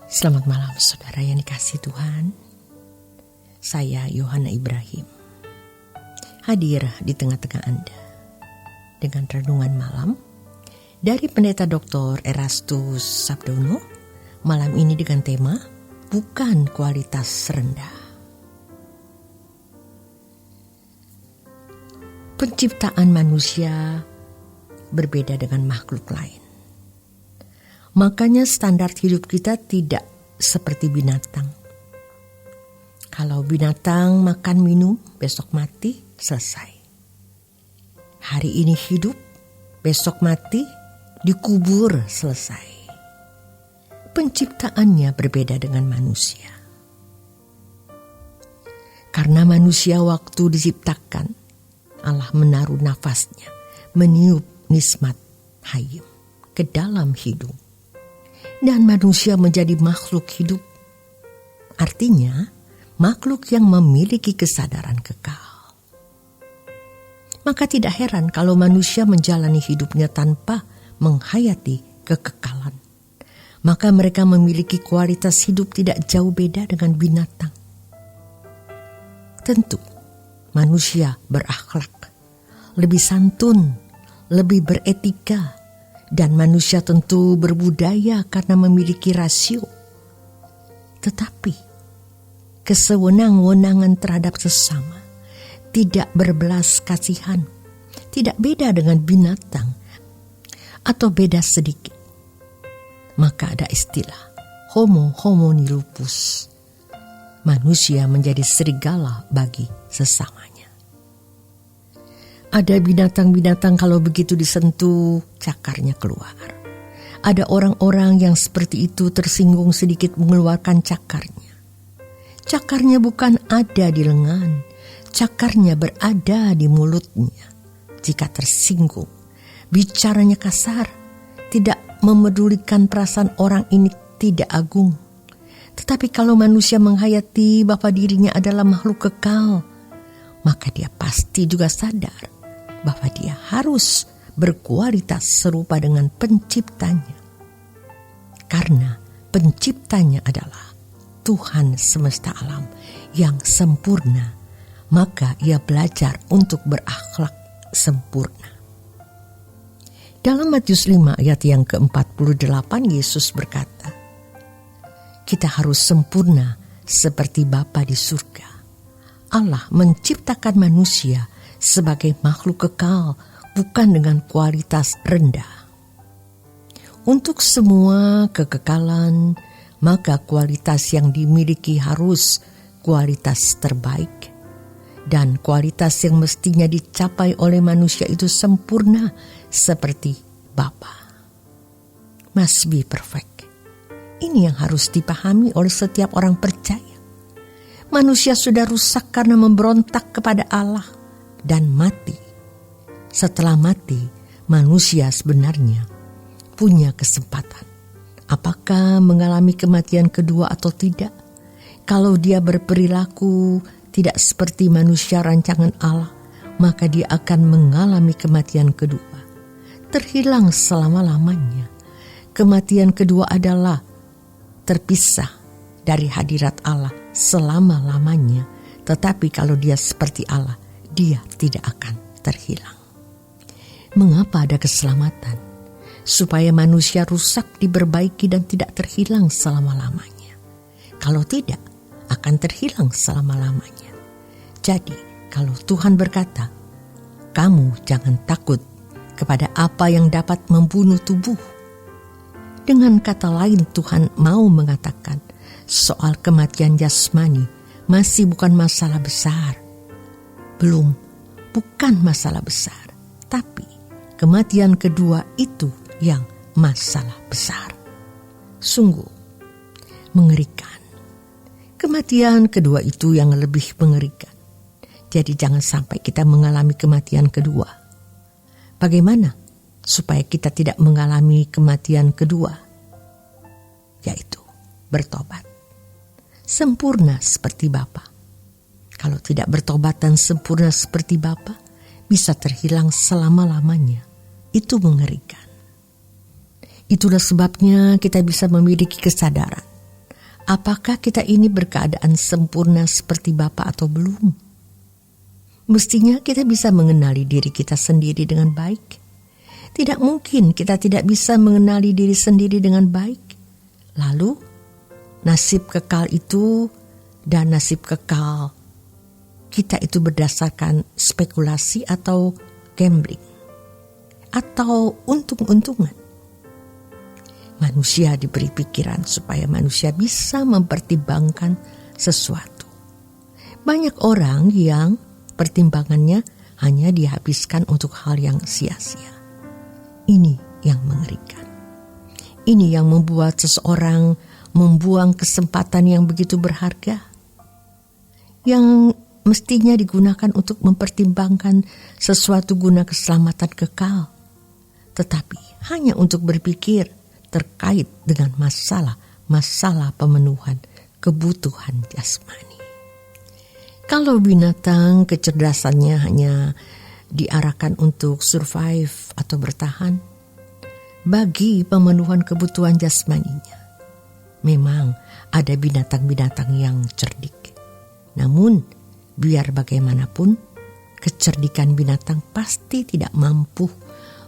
Selamat malam saudara yang dikasihi Tuhan. Saya Yohana Ibrahim, hadir di tengah-tengah Anda dengan renungan malam dari Pendeta Dr. Erastus Sabdono. Malam ini dengan tema bukan kualitas rendah. Penciptaan manusia berbeda dengan makhluk lain. Makanya standar hidup kita tidak seperti binatang. Kalau binatang makan minum, besok mati, selesai. Hari ini hidup, besok mati, dikubur, selesai. Penciptaannya berbeda dengan manusia. Karena manusia waktu diciptakan, Allah menaruh nafasnya, meniup nismat hayim ke dalam hidung. Dan manusia menjadi makhluk hidup. Artinya, makhluk yang memiliki kesadaran kekal. Maka tidak heran kalau manusia menjalani hidupnya tanpa menghayati kekekalan. Maka mereka memiliki kualitas hidup tidak jauh beda dengan binatang. Tentu, manusia berakhlak, lebih santun, lebih beretika, dan manusia tentu berbudaya karena memiliki rasio. Tetapi kesewenang-wenangan terhadap sesama, tidak berbelas kasihan, tidak beda dengan binatang atau beda sedikit. Maka ada istilah homo homini lupus. Manusia menjadi serigala bagi sesamanya. Ada binatang-binatang kalau begitu disentuh, cakarnya keluar. Ada orang-orang yang seperti itu tersinggung sedikit mengeluarkan cakarnya. Cakarnya bukan ada di lengan, cakarnya berada di mulutnya. Jika tersinggung, bicaranya kasar, tidak memedulikan perasaan orang ini tidak agung. Tetapi kalau manusia menghayati bahwa dirinya adalah makhluk kekal, maka dia pasti juga sadar bahwa dia harus berkualitas serupa dengan penciptanya. Karena penciptanya adalah Tuhan semesta alam yang sempurna, maka ia belajar untuk berakhlak sempurna. Dalam Matius 5 ayat yang ke-48, Yesus berkata, kita harus sempurna seperti Bapa di surga. Allah menciptakan manusia sebagai makhluk kekal, bukan dengan kualitas rendah. Untuk semua kekekalan, maka kualitas yang dimiliki harus kualitas terbaik. Dan kualitas yang mestinya dicapai oleh manusia itu sempurna seperti Bapa. Must be perfect. Ini yang harus dipahami oleh setiap orang percaya. Manusia sudah rusak karena memberontak kepada Allah dan mati. Setelah mati, manusia sebenarnya punya kesempatan. Apakah mengalami kematian kedua atau tidak? Kalau dia berperilaku tidak seperti manusia rancangan Allah, maka dia akan mengalami kematian kedua. Terhilang selama-lamanya. Kematian kedua adalah terpisah dari hadirat Allah selama-lamanya. Tetapi kalau dia seperti Allah, dia tidak akan terhilang. Mengapa ada keselamatan? Supaya manusia rusak diperbaiki dan tidak terhilang selama-lamanya. Kalau tidak, akan terhilang selama-lamanya. Jadi, kalau Tuhan berkata, kamu jangan takut kepada apa yang dapat membunuh tubuh. Dengan kata lain, Tuhan mau mengatakan soal kematian jasmani masih bukan masalah besar. Bukan masalah besar, tapi kematian kedua itu yang masalah besar. Sungguh mengerikan. Kematian kedua itu yang lebih mengerikan. Jadi jangan sampai kita mengalami kematian kedua. Bagaimana supaya kita tidak mengalami kematian kedua? Yaitu bertobat. Sempurna seperti Bapa. Kalau tidak bertobat dan sempurna seperti Bapa, bisa terhilang selama-lamanya. Itu mengerikan. Itulah sebabnya kita bisa memiliki kesadaran Apakah kita ini berkeadaan sempurna seperti Bapa atau belum? Mestinya kita bisa mengenali diri kita sendiri dengan baik. Tidak mungkin kita tidak bisa mengenali diri sendiri dengan baik. Lalu, nasib kekal itu dan nasib kekal kita itu berdasarkan spekulasi atau gambling atau untung-untungan. Manusia diberi pikiran supaya manusia bisa mempertimbangkan sesuatu. Banyak orang yang pertimbangannya hanya dihabiskan untuk hal yang sia-sia. Ini yang mengerikan. Ini yang membuat seseorang membuang kesempatan yang begitu berharga, yang mestinya digunakan untuk mempertimbangkan sesuatu guna keselamatan kekal, tetapi hanya untuk berpikir terkait dengan masalah pemenuhan kebutuhan jasmani. Kalau binatang kecerdasannya hanya diarahkan untuk survive atau bertahan, bagi pemenuhan kebutuhan jasmaninya, memang ada binatang-binatang yang cerdik. Namun, biar bagaimanapun, kecerdikan binatang pasti tidak mampu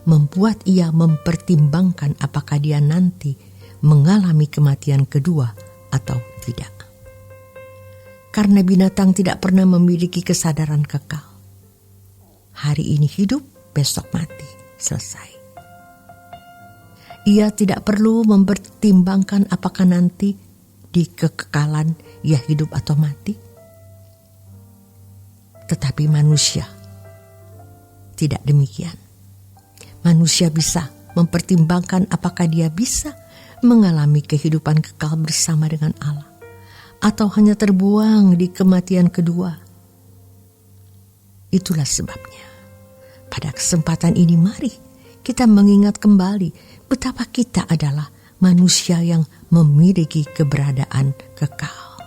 membuat ia mempertimbangkan apakah dia nanti mengalami kematian kedua atau tidak. Karena binatang tidak pernah memiliki kesadaran kekal. Hari ini hidup, besok mati, selesai. Ia tidak perlu mempertimbangkan apakah nanti di kekekalan ia hidup atau mati. Tetapi manusia tidak demikian. Manusia bisa mempertimbangkan apakah dia bisa mengalami kehidupan kekal bersama dengan Allah, atau hanya terbuang di kematian kedua. Itulah sebabnya, pada kesempatan ini mari kita mengingat kembali betapa kita adalah manusia yang memiliki keberadaan kekal.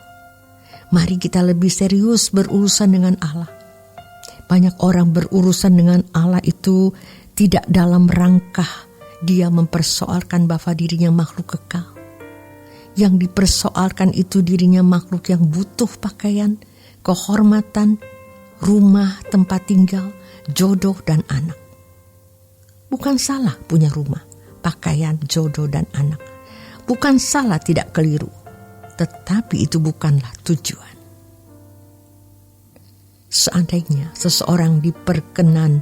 Mari kita lebih serius berurusan dengan Allah. Banyak orang berurusan dengan Allah itu tidak dalam rangka dia mempersoalkan bahwa dirinya makhluk kekal. Yang dipersoalkan itu dirinya makhluk yang butuh pakaian, kehormatan, rumah, tempat tinggal, jodoh, dan anak. Bukan salah punya rumah, pakaian, jodoh, dan anak. Bukan salah tidak keliru, tetapi itu bukanlah tujuan. Seandainya seseorang diperkenan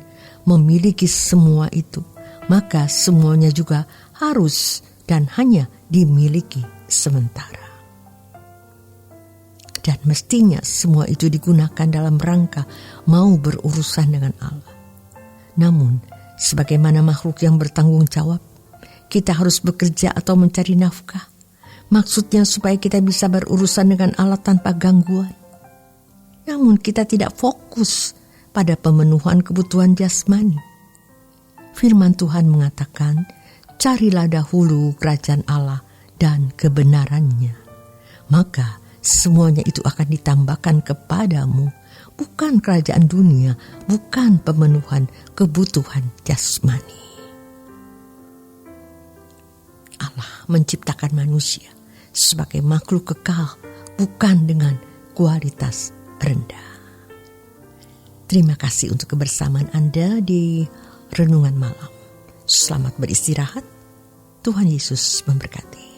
memiliki semua itu, maka semuanya juga harus dan hanya dimiliki sementara. Dan mestinya semua itu digunakan dalam rangka mau berurusan dengan Allah. Namun, sebagaimana makhluk yang bertanggung jawab, kita harus bekerja atau mencari nafkah. Maksudnya supaya kita bisa berurusan dengan Allah tanpa gangguan. Namun kita tidak fokus pada pemenuhan kebutuhan jasmani. Firman Tuhan mengatakan, carilah dahulu kerajaan Allah dan kebenarannya. Maka semuanya itu akan ditambahkan kepadamu, bukan kerajaan dunia, bukan pemenuhan kebutuhan jasmani. Allah menciptakan manusia sebagai makhluk kekal, bukan dengan kualitas rendah. Terima kasih untuk kebersamaan Anda di Renungan Malam. Selamat beristirahat. Tuhan Yesus memberkati.